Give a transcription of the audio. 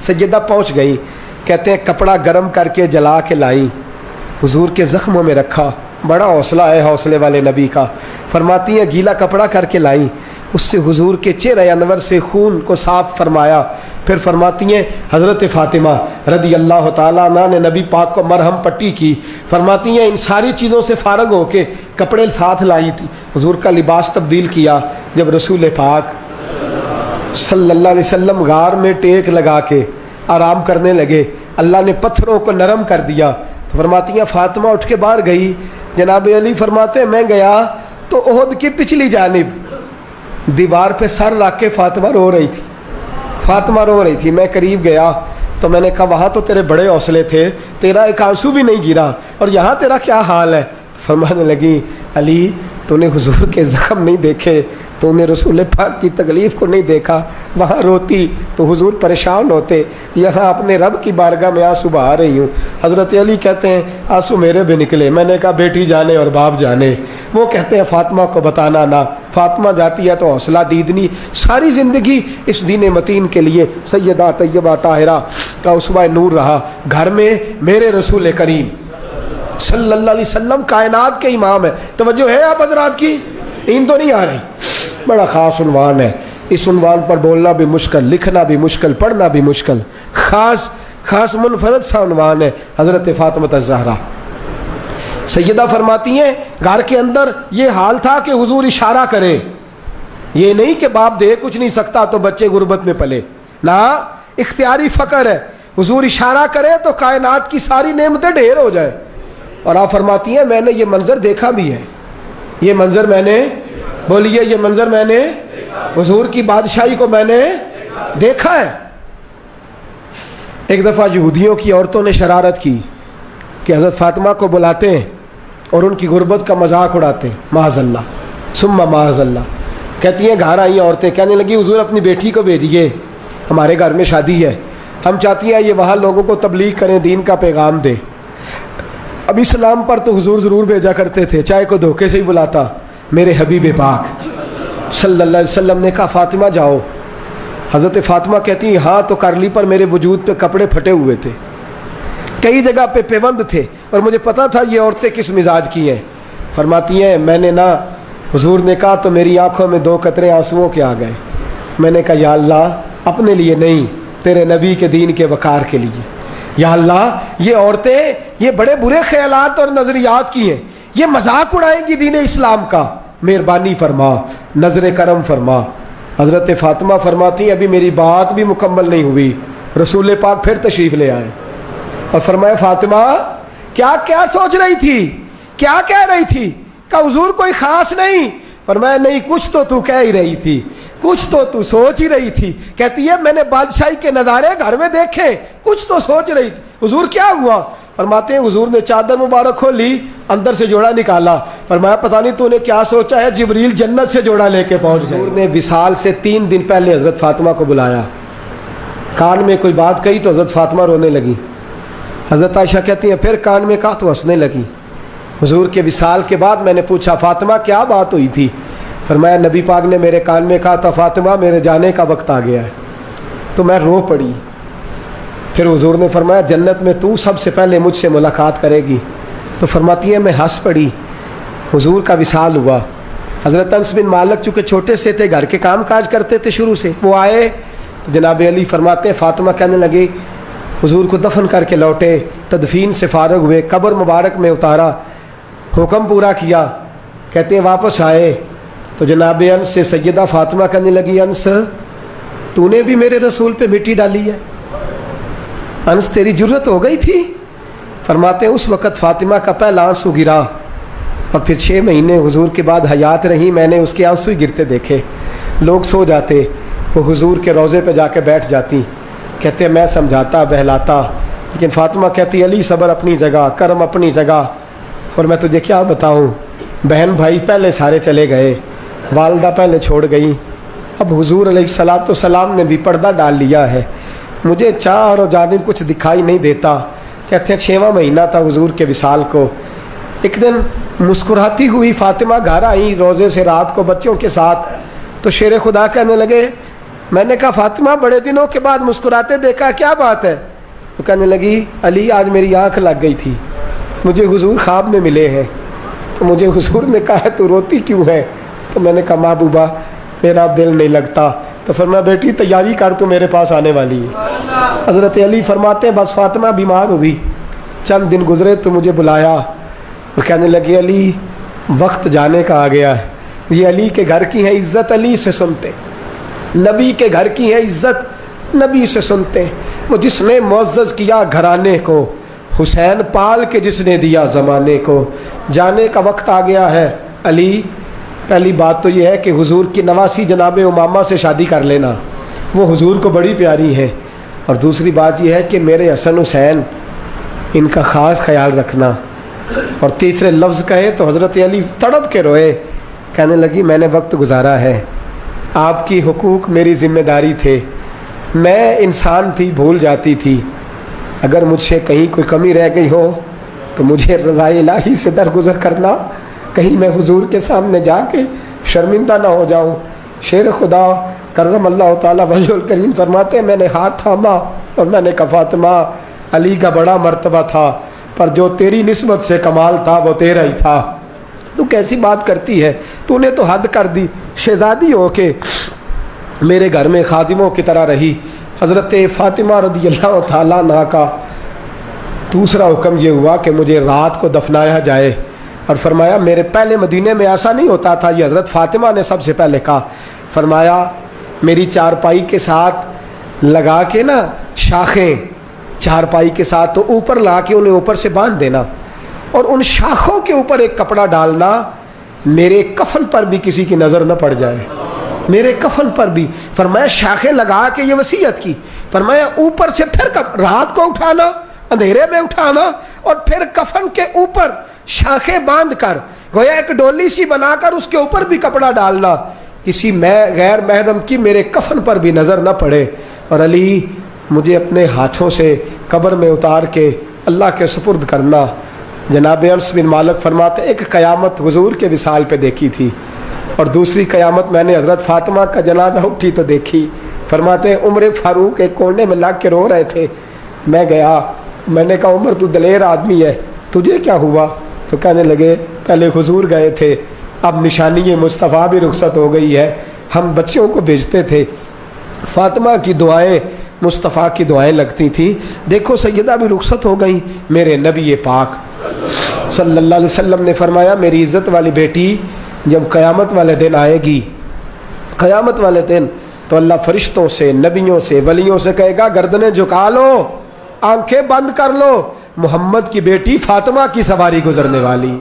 سیدہ پہنچ گئی، کہتے ہیں کپڑا گرم کر کے جلا کے لائی، حضور کے زخموں میں رکھا، بڑا حوصلہ ہے حوصلے والے نبی کا۔ فرماتی ہیں گیلا کپڑا کر کے لائی، اس سے حضور کے چہرہ انور سے خون کو صاف فرمایا۔ پھر فرماتی ہیں حضرت فاطمہ رضی اللہ تعالیٰ عنہ نے نبی پاک کو مرہم پٹی کی۔ فرماتی ہیں ان ساری چیزوں سے فارغ ہو کے کپڑے ساتھ لائی تھی، حضور کا لباس تبدیل کیا۔ جب رسول پاک صلی اللہ علیہ وسلم غار میں ٹیک لگا کے آرام کرنے لگے، اللہ نے پتھروں کو نرم کر دیا۔ تو فرماتی ہیں فاطمہ اٹھ کے باہر گئی، جناب علی فرماتے ہیں میں گیا تو احد کی پچھلی جانب دیوار پہ سر رکھ کے فاطمہ رو رہی تھی، فاطمہ رو رہی تھی۔ میں قریب گیا تو میں نے کہا وہاں تو تیرے بڑے حوصلے تھے، تیرا ایک آنسو بھی نہیں گرا، اور یہاں تیرا کیا حال ہے؟ فرمانے لگی علی تو نے حضور کے زخم نہیں دیکھے، تو نے رسول پاک کی تکلیف کو نہیں دیکھا، وہاں روتی تو حضور پریشان ہوتے، یہاں اپنے رب کی بارگاہ میں آنسو بہا رہی ہوں۔ حضرت علی کہتے ہیں آنسو میرے بھی نکلے، میں نے کہا بیٹی جانے اور باپ جانے۔ وہ کہتے ہیں فاطمہ کو بتانا نہ، فاطمہ جاتی ہے تو حوصلہ دیدنی، ساری زندگی اس دین متین کے لیے سیدہ طیبہ طاہرہ کا اسوہ نور رہا۔ گھر میں میرے رسول کریم صلی اللہ علیہ وسلم کائنات کے امام ہے۔ توجہ ہے آپ حضرات کی؟ نیند تو نہیں آ رہی؟ بڑا خاص عنوان ہے، اس عنوان پر بولنا بھی مشکل، لکھنا بھی مشکل، پڑھنا بھی مشکل، خاص منفرد سا عنوان ہے حضرت فاطمہ الزہرا۔ سیدہ فرماتی ہیں گھر کے اندر یہ حال تھا کہ حضور اشارہ کریں، یہ نہیں کہ باپ دے کچھ نہیں سکتا تو بچے غربت میں پلے، نہ اختیاری فقر ہے، حضور اشارہ کرے تو کائنات کی ساری نعمتیں ڈھیر ہو جائے۔ اور آپ فرماتی ہیں میں نے یہ منظر دیکھا بھی ہے، یہ منظر میں نے، بولیے یہ منظر میں نے، حضور کی بادشاہی کو میں نے دیکھا ہے۔ ایک دفعہ یہودیوں کی عورتوں نے شرارت کی کہ حضرت فاطمہ کو بلاتے ہیں اور ان کی غربت کا مذاق اڑاتے ہیں، معاذ اللہ ثم معاذ اللہ۔ کہتی ہیں گھر آئی عورتیں، کہنے لگی حضور اپنی بیٹی کو بھیجیے، ہمارے گھر میں شادی ہے، ہم چاہتی ہیں یہ وہاں لوگوں کو تبلیغ کریں، دین کا پیغام دیں۔ اب اسلام پر تو حضور ضرور بھیجا کرتے تھے، چاہے کوئی دھوکے سے ہی بلاتا۔ میرے حبیب پاک صلی اللہ علیہ وسلم نے کہا فاطمہ جاؤ۔ حضرت فاطمہ کہتی ہیں ہاں تو کرلی پر میرے وجود پہ کپڑے پھٹے ہوئے تھے، کئی جگہ پہ پیوند تھے، اور مجھے پتا تھا یہ عورتیں کس مزاج کی ہیں۔ فرماتی ہیں میں نے نہ، حضور نے کہا تو میری آنکھوں میں 2 قطرے آنسوؤں کے آ گئے۔ میں نے کہا یا اللہ اپنے لیے نہیں، تیرے نبی کے دین کے وقار کے لیے، یا اللہ یہ عورتیں یہ بڑے برے خیالات اور نظریات کی ہیں، یہ مذاق اڑائیں گی دین اسلام کا، مہربانی فرما، نظر کرم فرما۔ حضرت فاطمہ فرماتی ہیں ابھی میری بات بھی مکمل نہیں ہوئی، رسول پاک پھر تشریف لے آئے اور فرمایا فاطمہ کیا سوچ رہی تھی، کیا کہہ رہی تھی؟ کہ حضور کوئی خاص نہیں۔ فرمایا نہیں کچھ تو کہہ ہی رہی تھی، کچھ تو سوچ ہی رہی تھی۔ کہتی ہے میں نے بادشاہی کے نظارے گھر میں دیکھے، کچھ تو سوچ رہی تھی۔ حضور کیا ہوا؟ فرماتے ہیں حضور نے چادر مبارک کھولی، اندر سے جوڑا نکالا، فرمایا پتہ نہیں تو نے کیا سوچا ہے، جبریل جنت سے جوڑا لے کے پہنچ گئے۔ حضور نے وصال سے 3 دن پہلے حضرت فاطمہ کو بلایا، کان میں کوئی بات کہی تو حضرت فاطمہ رونے لگی۔ حضرت عائشہ کہتی ہیں پھر کان میں کہا تو ہنسنے لگی۔ حضور کے وصال کے بعد میں نے پوچھا فاطمہ کیا بات ہوئی تھی؟ فرمایا نبی پاک نے میرے کان میں کہا تھا فاطمہ میرے جانے کا وقت آ گیا ہے، تو میں رو پڑی۔ پھر حضور نے فرمایا جنت میں تو سب سے پہلے مجھ سے ملاقات کرے گی، تو فرماتی ہے میں ہنس پڑی۔ حضور کا وصال ہوا۔ حضرت انس بن مالک چونکہ چھوٹے سے تھے، گھر کے کام کاج کرتے تھے شروع سے، وہ آئے تو جناب علی فرماتے ہیں فاطمہ کہنے لگی حضور کو دفن کر کے لوٹے، تدفین سے فارغ ہوئے، قبر مبارک میں اتارا، حکم پورا کیا، کہتے ہیں واپس آئے تو جناب انس سے سیدہ فاطمہ کہنے لگی انس تو نے بھی میرے رسول پہ مٹی ڈالی ہے، انس تیری جرت ہو گئی تھی؟ فرماتے ہیں اس وقت فاطمہ کا پہلا آنسو گرا، اور پھر 6 مہینے حضور کے بعد حیات رہی، میں نے اس کے آنسو ہی گرتے دیکھے۔ لوگ سو جاتے، وہ حضور کے روضے پہ جا کے بیٹھ جاتی، کہتے ہیں میں سمجھاتا بہلاتا، لیکن فاطمہ کہتی علی صبر اپنی جگہ، کرم اپنی جگہ، اور میں تجھے کیا بتاؤں، بہن بھائی پہلے سارے چلے گئے، والدہ پہلے چھوڑ گئی، اب حضور علیہ الصلوۃ والسلام نے بھی پردہ ڈال لیا ہے، مجھے چار اور جانب کچھ دکھائی نہیں دیتا۔ کہتے ہیں 6واں مہینہ تھا حضور کے وصال کو، ایک دن مسکراتی ہوئی فاطمہ گھر آئی روزے سے رات کو بچوں کے ساتھ، تو شیر خدا کہنے لگے میں نے کہا فاطمہ بڑے دنوں کے بعد مسکراتے دیکھا، کیا بات ہے؟ تو کہنے لگی علی آج میری آنکھ لگ گئی تھی، مجھے حضور خواب میں ملے ہیں، تو مجھے حضور نے کہا ہے تو روتی کیوں ہے؟ تو میں نے کہا محبوبہ میرا دل نہیں لگتا۔ تو فرمایا بیٹی تیاری کر، تو میرے پاس آنے والی ہے۔ حضرت علی فرماتے ہیں بس فاطمہ بیمار ہوئی، چند دن گزرے تو مجھے بلایا اور کہنے لگی علی وقت جانے کا آ گیا ہے، یہ علی کے گھر کی ہے عزت، علی سے سنتے، نبی کے گھر کی ہے عزت، نبی سے سنتے، وہ جس نے معزز کیا گھرانے کو، حسین پال کے جس نے دیا زمانے کو، جانے کا وقت آ گیا ہے۔ علی پہلی بات تو یہ ہے کہ حضور کی نواسی جناب امامہ سے شادی کر لینا، وہ حضور کو بڑی پیاری ہے، اور دوسری بات یہ ہے کہ میرے حسن حسین ان کا خاص خیال رکھنا، اور تیسرے لفظ کہے تو حضرت علی تڑپ کے روئے، کہنے لگی میں نے وقت گزارا ہے، آپ کی حقوق میری ذمہ داری تھے، میں انسان تھی بھول جاتی تھی، اگر مجھ سے کہیں کوئی کمی رہ گئی ہو تو مجھے رضائے الہی سے درگزر کرنا، کہیں میں حضور کے سامنے جا کے شرمندہ نہ ہو جاؤں۔ شیر خدا کرم اللہ تعالیٰ وجہ الکریم فرماتے ہیں میں نے ہاتھ تھاما اور میں نے کہا فاطمہ علی کا بڑا مرتبہ تھا، پر جو تیری نسبت سے کمال تھا وہ تیرا ہی تھا، تو کیسی بات کرتی ہے، تو نے تو حد کر دی، شہزادی ہو کے میرے گھر میں خادموں کی طرح رہی۔ حضرت فاطمہ رضی اللہ تعالیٰ عنہا کا دوسرا حکم یہ ہوا کہ مجھے رات کو دفنایا جائے، اور فرمایا میرے پہلے مدینے میں ایسا نہیں ہوتا تھا، یہ حضرت فاطمہ نے سب سے پہلے کہا، فرمایا میری چارپائی کے ساتھ لگا کے نا شاخیں، چارپائی کے ساتھ تو اوپر لا کے انہیں اوپر سے باندھ دینا، اور ان شاخوں کے اوپر ایک کپڑا ڈالنا، میرے کفن پر بھی کسی کی نظر نہ پڑ جائے، میرے کفن پر بھی۔ فرمایا شاخیں لگا کے یہ وصیت کی، فرمایا اوپر سے پھر رات کو اٹھانا، اندھیرے میں اٹھانا، اور پھر کفن کے اوپر شاخیں باندھ کر گویا ایک ڈولی سی بنا کر اس کے اوپر بھی کپڑا ڈالنا، کسی غیر محرم کی میرے کفن پر بھی نظر نہ پڑے، اور علی مجھے اپنے ہاتھوں سے قبر میں اتار کے اللہ کے سپرد کرنا۔ جناب انس بن مالک فرماتے ایک قیامت حضور کے وصال پہ دیکھی تھی، اور دوسری قیامت میں نے حضرت فاطمہ کا جنازہ اٹھی تو دیکھی۔ فرماتے ہیں عمر فاروق ایک کونے میں لگ کے رو رہے تھے، میں گیا، میں نے کہا عمر تو دلیر آدمی ہے، تجھے کیا ہوا؟ تو کہنے لگے پہلے حضور گئے تھے، اب نشانی مصطفیٰ بھی رخصت ہو گئی ہے، ہم بچوں کو بھیجتے تھے، فاطمہ کی دعائیں مصطفیٰ کی دعائیں لگتی تھیں، دیکھو سیدہ بھی رخصت ہو گئی۔ میرے نبی پاک صلی اللہ علیہ وسلم نے فرمایا میری عزت والی بیٹی جب قیامت والے دن آئے گی، قیامت والے دن تو اللہ فرشتوں سے، نبیوں سے، ولیوں سے کہے گا گردنیں جھکا لو، آنکھیں بند کر لو، محمد کی بیٹی فاطمہ کی سواری گزرنے والی۔